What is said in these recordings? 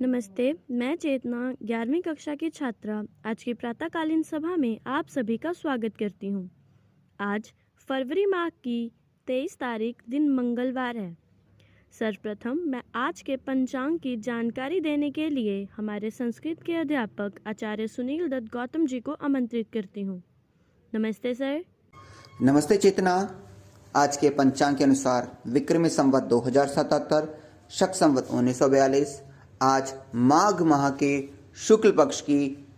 नमस्ते, मैं चेतना 11वीं कक्षा की छात्रा आज की प्रातःकालीन सभा में आप सभी का स्वागत करती हूँ। आज फरवरी माह की 23 तारीख दिन मंगलवार है। सर्वप्रथम मैं आज के पंचांग की जानकारी देने के लिए हमारे संस्कृत के अध्यापक आचार्य सुनील दत्त गौतम जी को आमंत्रित करती हूँ। नमस्ते सर। नमस्ते चेतना। आज के पंचांग के अनुसार विक्रमी संवत 2077 शक संवत 1942 आज माघ माह के शुक्ल पक्ष की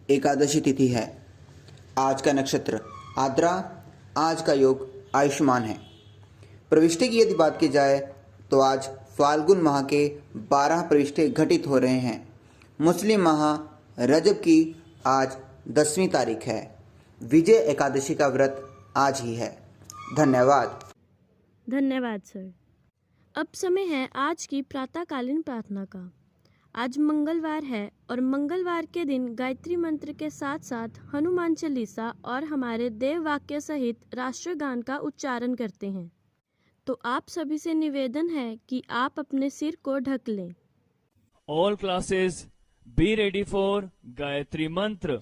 एकादशी तिथि है। आज का नक्षत्र आद्रा, आज का योग आयुष्मान है। प्रविष्टि की यदि बात की जाए तो आज फाल्गुन माह के 12 प्रविष्टि घटित हो रहे हैं। मुस्लिम माह रजब की आज 10वीं तारीख है। विजय एकादशी का व्रत आज ही है। धन्यवाद। धन्यवाद सर। अब समय है आज की प्रातःकालीन प्रार्थना का। आज मंगलवार है और मंगलवार के दिन गायत्री मंत्र के साथ साथ हनुमान चालीसा और हमारे देव वाक्य सहित राष्ट्रगान का उच्चारण करते हैं। तो आप सभी से निवेदन है कि आप अपने सिर को ढक लें। All classes be ready for Gayatri मंत्र।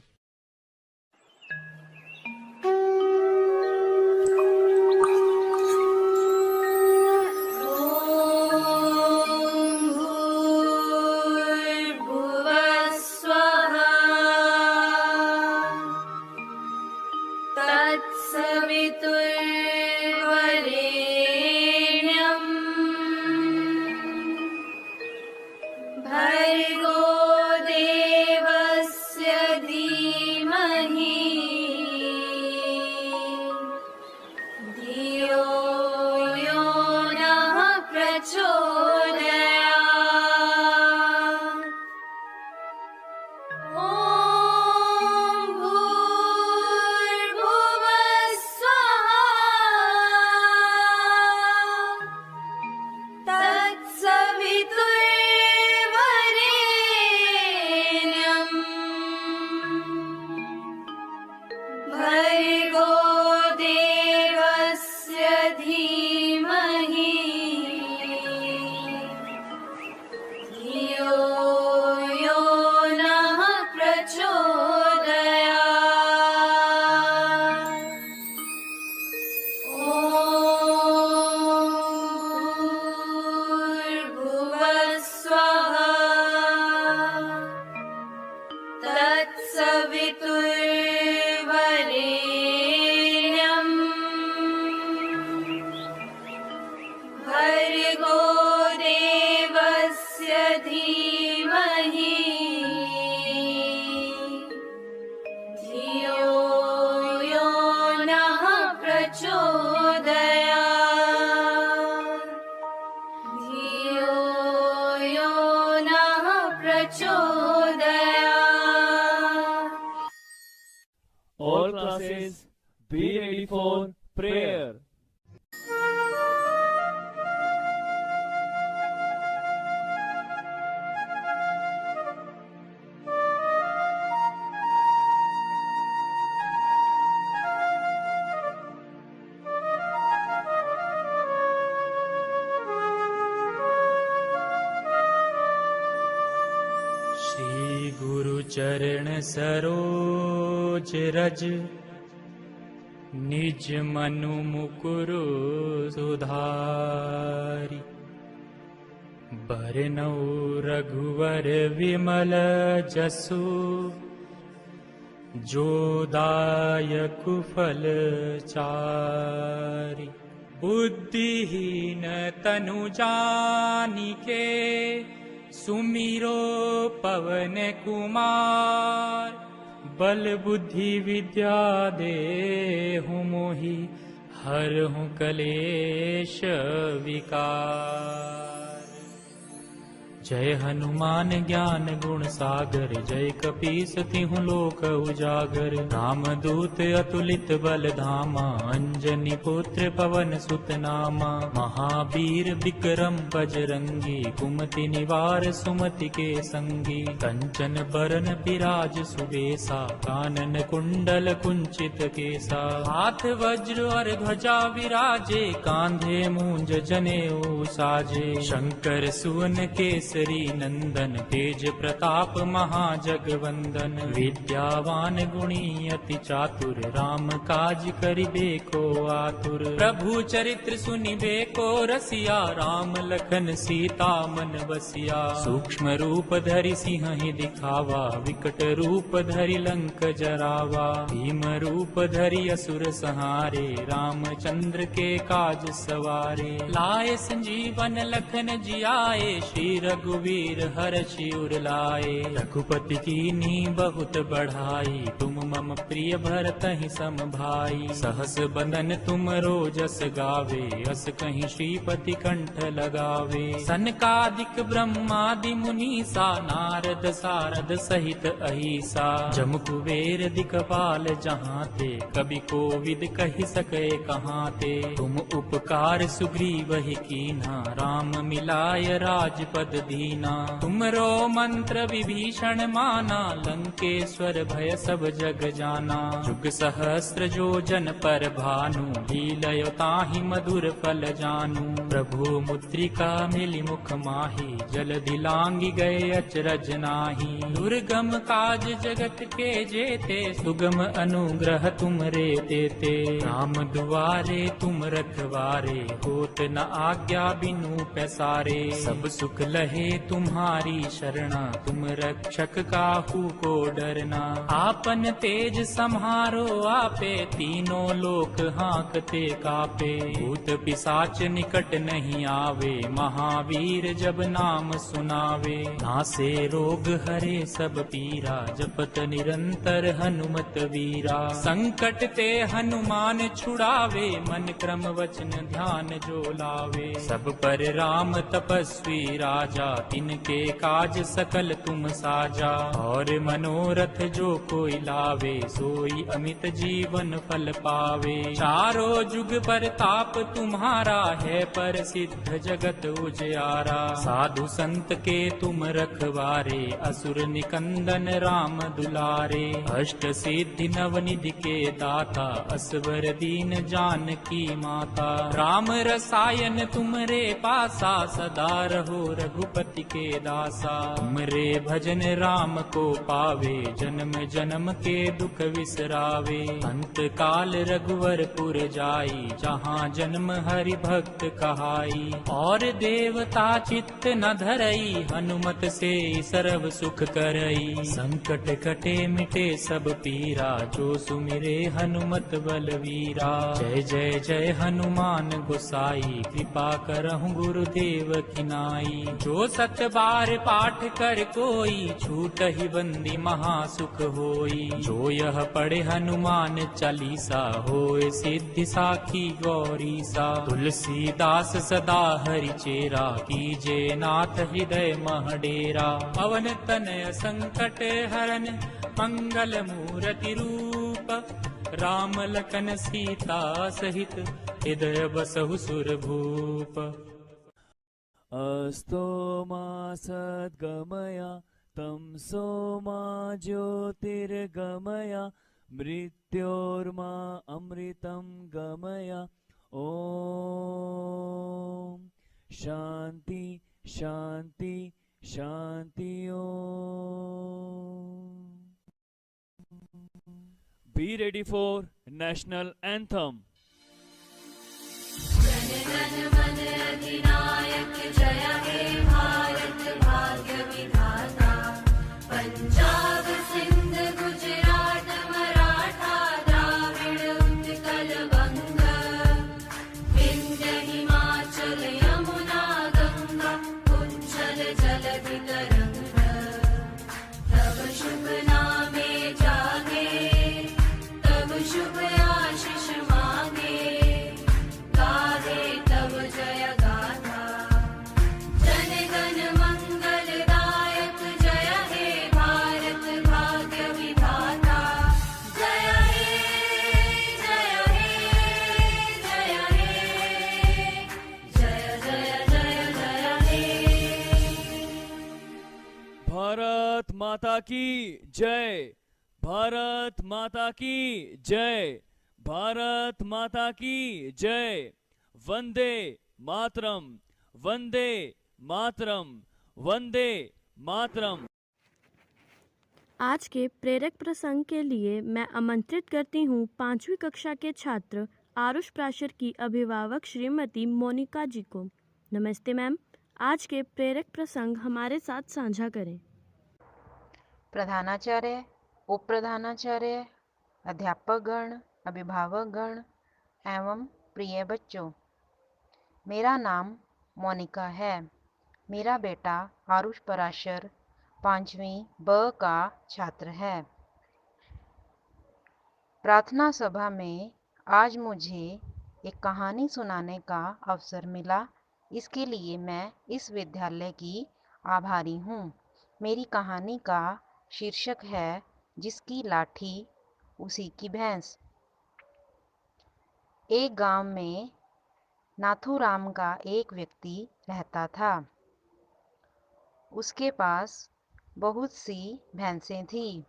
All classes be ready for prayer. Shri गुरु चरण सरोज रज निज मनु मुकुरु सुधारि बरनउ रघुवर विमल जसु जो दायक फल चारि बुद्धिहीन तनु जानिके सुमिरो पवन कुमार बल बुद्धि विद्या देहु मोहि हरहु कलेश विकार। जय हनुमान ज्ञान गुण सागर जय कपीस तिहु लोक उजागर राम दूत अतुलित बल धामा अंजनी पुत्र पवन सुत नामा महावीर विक्रम बजरंगी कुमति निवार सुमति के संगी कंचन बरन विराज सुबेसा कानन कुंडल कुंचित केसा हाथ वज्र और ध्वजा विराजे कांधे मूंज जनेऊ साजे शंकर सुवन केसरी केसरी नंदन, तेज प्रताप महाजगवंदन। विद्यावान गुणी अति चातुर, राम काज करिबे को आतुर। प्रभु चरित्र सुनिबे को रसिया, राम लखन सीता मन बसिया। सूक्ष्म रूप धरि सिंह दिखावा, विकट रूप धरि लंक जरावा। भीम रूप धरि असुर संहारे, रामचंद्र के काज सवारे। लाए संजीवन लखन जियाए, श्री रघुवीर हर्षि उर लाए। रघुपति कीन्ही बहुत बढ़ाई, तुम मम प्रिय भरतहि सम भाई। सहस बंदन तुम रोजस गावे, अस कहीं श्रीपति कंठ लगावे। सनकादिक ब्रह्मादि मुनीसा, नारद सारद सहित अहिसा। जम कुबेर दिक्पाल जहाँ ते, कवि कोविद कहि सके कहाँ ते। तुम उपकार सुग्रीव ही कीन्हा, राम मिलाय राजपद दीना। तुमरो मंत्र विभीषण माना, लंकेश्वर भय सब जग जाना। जुग सहस्र जो जन पर भानु, लीलय ताहि मधुर फल जानू। प्रभु मुद्रिका मिली मुख माही, जलधि लांघि गए अचरज नाही। दुर्गम काज जगत के जेते, सुगम अनुग्रह तुम रे देते। राम दुआरे तुम रखवारे, होत न आज्ञा बिनु पैसारे। सब सुख लहे तुम्हारी शरणा, तुम रक्षक काहू को डरना। आपन तेज सम्हारो आपे, तीनों लोक हाँकते कापे। भूत पिशाच निकट नहीं आवे, महावीर जब नाम सुनावे। नासे रोग हरे सब पीरा, जपत निरंतर हनुमत वीरा। संकट ते हनुमान छुड़ावे, मन क्रम वचन ध्यान जो लावे। सब पर राम तपस्वी राजा, तिनके काज सकल तुम साजा। और मनोरथ जो कोई लावे, सोई अमित जीवन फल पावे। चारों जुग परताप तुम्हारा है, प्रसिद्ध जगत उजियारा। साधु संत के तुम रखवारे, असुर निकंदन राम दुलारे। अष्ट सिद्धि नवनिधि के दाता, असवर दीन जानकी माता। राम रसायन तुमरे पासा, सदा रहो रघुपति के दासा। तुमरे भजन राम को पावे, जन्म जन्म के दुख विसरावे। अंत काल रघुवर पुर जाई, जहाँ जन्म हरि भक्त कहाई। और देवता चित्त न धरई, हनुमत से सर्व सुख करई। संकट कटे मिटे सब पीरा, जो सुमिरे हनुमत बलवीरा। जय जय जय हनुमान गोसाई, कृपा करहु गुरुदेव की नाई। जो सत बार पाठ कर कोई, छूट ही बंदी महासुख होई। जो यह पढ़े हनुमान चालीसा, होए सिद्धि साखी गौरी सा। तुलसीदास सदा हरि चेरा, कीजे नाथ हृदय मह डेरा। पवन तनय संकट हरन, मंगल मूर्ति रूप। राम लखन सीता सहित, हृदय बसहु सुर भूप। अस्तो मा सद्गमया, तमसो मा ज्योतिर्गमया। मृत्योर्मा अमृतं गमया। ओम शांति शांति शांति। ओम। Be ready for national anthem. जन मन अधिनायक जय हे भारत भाग्य विधाता। पंजाब सिंध गुजरात मराठा द्राविड़ उत्कल बंग। विंध्य हिमाचल यमुना गंगा, उज्जल जलधि तरंग। तब शुभ नामे जागे, तब शुभ आशीष मांगे। गाहे तब जय गाथा, जन गण मंगलदायक। जय हे भारत भाग्य विधाता। जय हे जय हे जय हे, जय जय जय जय हे। भारत माता की जय। भारत माता की जय। भारत माता की जय। वंदे मातरम, वंदे मातरम, वंदे मातरम। आज के प्रेरक प्रसंग के लिए मैं आमंत्रित करती हूँ 5वीं कक्षा के छात्र आरुष प्राशर की अभिभावक श्रीमती मोनिका जी को। नमस्ते मैम, आज के प्रेरक प्रसंग हमारे साथ साझा करें। प्रधानाचार्य, उप प्रधानाचार्य, अध्यापक गण, अभिभावक गण एवं प्रिय बच्चों, मेरा नाम मोनिका है। मेरा बेटा आरुष पराशर 5वीं ब का छात्र है। प्रार्थना सभा में आज मुझे एक कहानी सुनाने का अवसर मिला। इसके लिए मैं इस विद्यालय की आभारी हूँ। मेरी कहानी का शीर्षक है जिसकी लाठी उसी की भैंस। एक गांव में नाथूराम का एक व्यक्ति रहता था। उसके पास बहुत सी भैंसें थीं।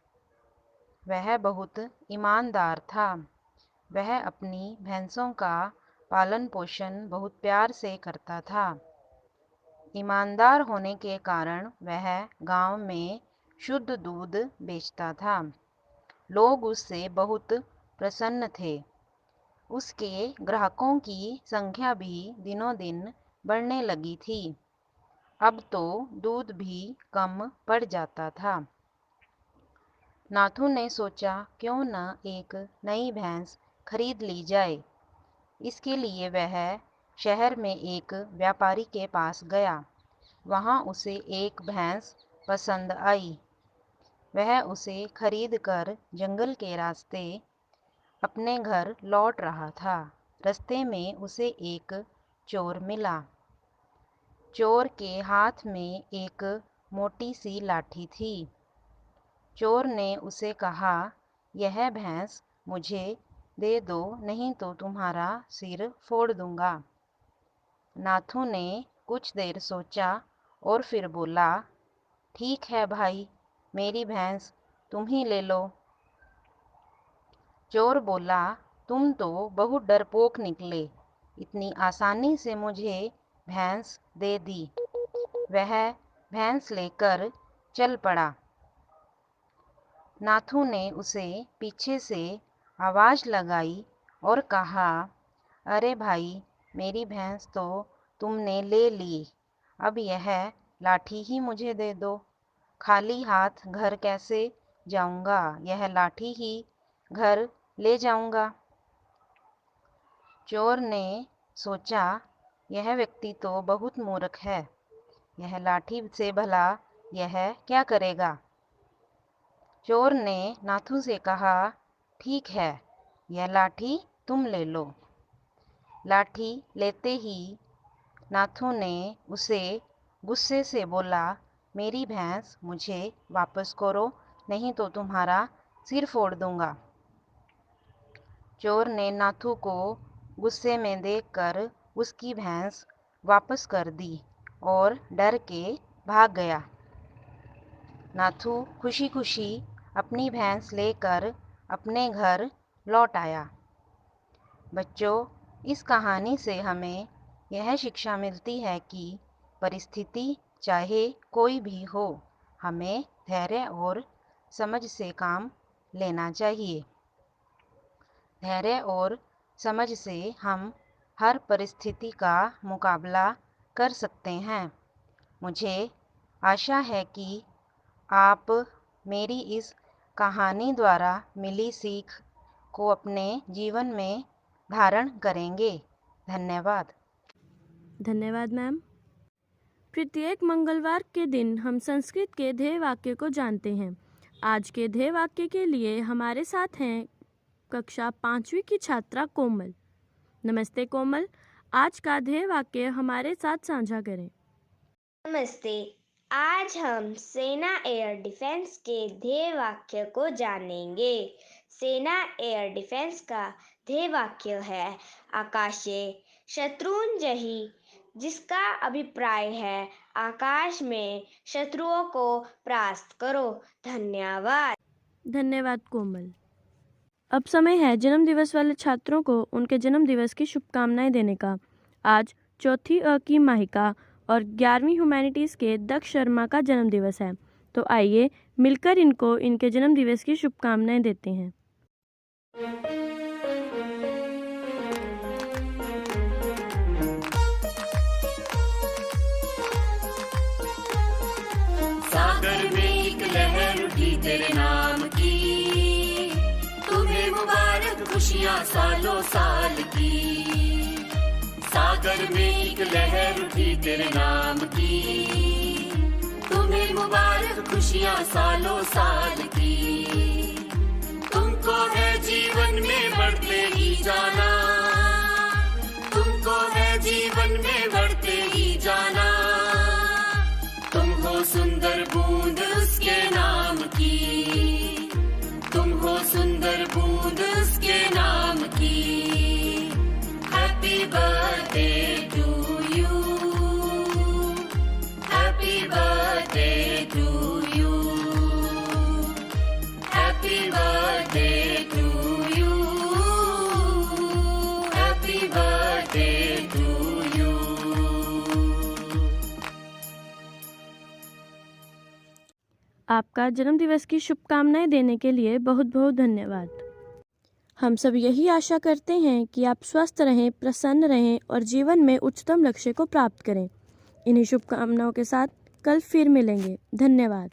वह बहुत ईमानदार था। वह अपनी भैंसों का पालन पोषण बहुत प्यार से करता था। ईमानदार होने के कारण वह गांव में शुद्ध दूध बेचता था। लोग उससे बहुत प्रसन्न थे। उसके ग्राहकों की संख्या भी दिनों दिन बढ़ने लगी थी। अब तो दूध भी कम पड़ जाता था। नाथू ने सोचा क्यों न एक नई भैंस खरीद ली जाए। इसके लिए वह शहर में एक व्यापारी के पास गया। वहाँ उसे एक भैंस पसंद आई। वह उसे खरीद कर जंगल के रास्ते अपने घर लौट रहा था। रास्ते में उसे एक चोर मिला। चोर के हाथ में एक मोटी सी लाठी थी। चोर ने उसे कहा, यह भैंस मुझे दे दो, नहीं तो तुम्हारा सिर फोड़ दूंगा। नाथू ने कुछ देर सोचा और फिर बोला, ठीक है भाई, मेरी भैंस तुम ही ले लो। चोर बोला, तुम तो बहुत डरपोक निकले, इतनी आसानी से मुझे भैंस दे दी। वह भैंस लेकर चल पड़ा। नाथू ने उसे पीछे से आवाज लगाई और कहा, अरे भाई, मेरी भैंस तो तुमने ले ली, अब यह लाठी ही मुझे दे दो। खाली हाथ घर कैसे जाऊंगा, यह लाठी ही घर ले जाऊंगा। चोर ने सोचा, यह व्यक्ति तो बहुत मूर्ख है, यह लाठी से भला यह क्या करेगा। चोर ने नाथू से कहा, ठीक है, यह लाठी तुम ले लो। लाठी लेते ही नाथू ने उसे गुस्से से बोला, मेरी भैंस मुझे वापस करो, नहीं तो तुम्हारा सिर फोड़ दूंगा। चोर ने नाथू को गुस्से में देखकर उसकी भैंस वापस कर दी और डर के भाग गया। नाथू खुशी खुशी अपनी भैंस लेकर अपने घर लौट आया। बच्चों, इस कहानी से हमें यह शिक्षा मिलती है कि परिस्थिति चाहे कोई भी हो, हमें धैर्य और समझ से काम लेना चाहिए। धैर्य और समझ से हम हर परिस्थिति का मुकाबला कर सकते हैं। मुझे आशा है कि आप मेरी इस कहानी द्वारा मिली सीख को अपने जीवन में धारण करेंगे। धन्यवाद। धन्यवाद मैम। प्रत्येक मंगलवार के दिन हम संस्कृत के ध्येय वाक्य को जानते हैं। आज के ध्येय वाक्य के लिए हमारे साथ हैं कक्षा 5वीं की छात्रा कोमल। नमस्ते कोमल, आज का ध्येय वाक्य हमारे साथ साझा करें। नमस्ते, आज हम सेना एयर डिफेंस के ध्येय वाक्य को जानेंगे। सेना एयर डिफेंस का ध्येय वाक्य है, आकाशे शत्रुंजयि, जिसका अभिप्राय है आकाश में शत्रुओं को परास्त करो। धन्यवाद। धन्यवाद कोमल। अब समय है जन्म दिवस वाले छात्रों को उनके जन्म दिवस की शुभकामनाएं देने का। आज चौथी अ की माहिका और 11वीं ह्यूमैनिटीज़ के दक्ष शर्मा का जन्मदिवस है। तो आइए मिलकर इनको इनके जन्मदिवस की शुभकामनाएं देते हैं। सागर में एक लहर उठी तेरे नाम की, तुम्हें मुबारक खुशियाँ सालों साल की। सागर में एक लहर उठी तेरे नाम की, तुम्हें मुबारक खुशियाँ सालों साल की। तुमको है जीवन में बढ़ते ही जाना, तुमको है जीवन में बढ़ते ही जाना। तुम हो सुंदर बूंद उसके नाम की, तुम हो सुंदर बूंद उसके नाम की। Happy birthday to you, happy birthday to you, happy birthday to you, happy birthday to you. आपका जन्मदिवस की शुभकामनाएं देने के लिए बहुत बहुत धन्यवाद। हम सब यही आशा करते हैं कि आप स्वस्थ रहें, प्रसन्न रहें और जीवन में उच्चतम लक्ष्य को प्राप्त करें। इन्हीं शुभकामनाओं के साथ कल फिर मिलेंगे। धन्यवाद।